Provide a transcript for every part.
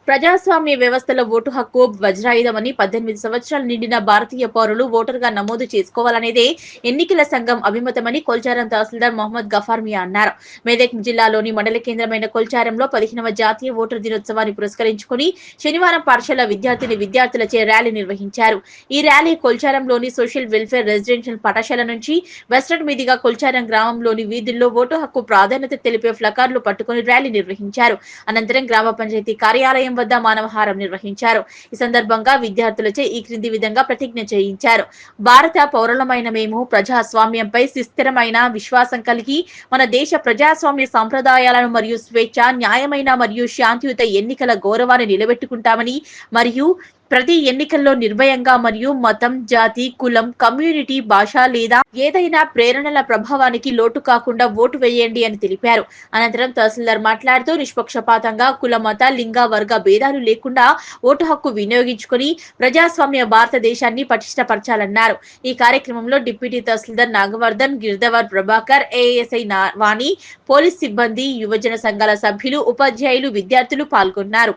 ప్రజాస్వామ్య వ్యవస్థలో ఓటు హక్కు వజ్రాయుధమని 18 సంవత్సరాలు నిండిన భారతీయ పౌరులు ఓటరుగా నమోదు చేసుకోవాలనేదే ఎన్నికల సంఘం అభిమతమని కొల్చారం తహసీల్దార్ మొహమ్మద్ గఫార్ మియా అన్నారు. మెదక్ జిల్లాలోని మండల కేంద్రమైన కొల్చారంలో 15వ జాతీయ ఓటర్ దినోత్సవాన్ని పురస్కరించుకుని శనివారం పాఠశాల విద్యార్థులచే ర్యాలీ నిర్వహించారు. ఈ ర్యాలీ కొల్చారంలోని సోషల్ వెల్ఫేర్ రెసిడెన్షియల్ పాఠశాల నుంచి వెస్టర్న్ మీదుగా కొల్చారం గ్రామంలోని వీధుల్లో ఓటు హక్కు ప్రాధాన్యత తెలిపే ప్లకార్డులు పట్టుకుని ర్యాలీ నిర్వహించారు. అనంతరం గ్రామ పంచాయతీ కార్యాలయం వద్ద మానవహారం నిర్వహించారు. ఈ సందర్భంగా విద్యార్థులచే ఈ క్రింది విధంగా ప్రతిజ్ఞ చేయించారు. భారత పౌరులమైన మేము ప్రజాస్వామ్యంపై సుస్థిరమైన విశ్వాసం కలిగి మన దేశ ప్రజాస్వామ్య సంప్రదాయాలను మరియు స్వేచ్ఛ, న్యాయమైన మరియు శాంతియుత ఎన్నికల గౌరవాన్ని నిలబెట్టుకుంటామని మరియు ప్రతి ఎన్నికల్లో నిర్భయంగా మరియు మతం, జాతి, కులం, కమ్యూనిటీ, భాష లేదా ఏదైనా ప్రేరణల ప్రభావానికి లోటు కాకుండా ఓటు వేయండి అని తెలిపారు. అనంతరం తహసీల్దార్ మాట్లాడుతూ నిష్పక్షపాతంగా కుల, మత, లింగ, వర్గ భేదాలు లేకుండా ఓటు హక్కు వినియోగించుకుని ప్రజాస్వామ్య భారతదేశాన్ని పటిష్టపరచాలన్నారు. ఈ కార్యక్రమంలో డిప్యూటీ తహసీల్దార్ నాగవర్ధన్, గిర్ధవర్ ప్రభాకర్, ఏఎస్ఐ వాణి, పోలీస్ సిబ్బంది, యువజన సంఘాల సభ్యులు, ఉపాధ్యాయులు, విద్యార్థులు పాల్గొన్నారు.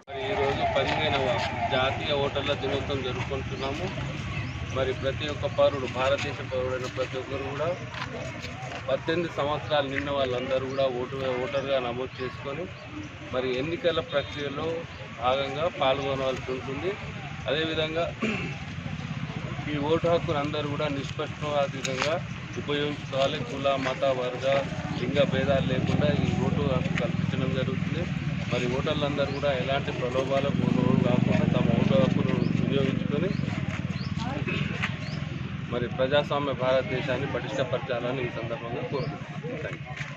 జాతీయ ఓటర్ల దినోత్సవం జరుపుకుంటున్నాము. మరి ప్రతి ఒక్క పౌరుడు, భారతదేశ పౌరుడైన ప్రతి ఒక్కరు కూడా 18 సంవత్సరాలు నిన్న వాళ్ళందరూ కూడా ఓటర్గా నమోదు చేసుకొని మరి ఎన్నికల ప్రక్రియలో భాగంగా పాల్గొనవలసి ఉంటుంది. అదేవిధంగా ఈ ఓటు హక్కును అందరూ కూడా నిష్పక్షపాతంగా ఉపయోగించుకోవాలి. కుల, మత, వర్గ, లింగ భేదాలు లేకుండా ఈ ఓటు హక్కు కల్పించడం జరుగుతుంది. మరి ఓటర్లందరూ కూడా ఎలాంటి ప్రలోభాలకు కాకుండా తమ ఓటు హక్కును వినియోగించుకొని మరి ప్రజాస్వామ్య భారతదేశాన్ని పటిష్టపరచాలని ఈ సందర్భంగా కోరుకుంటున్నాను. Thank you.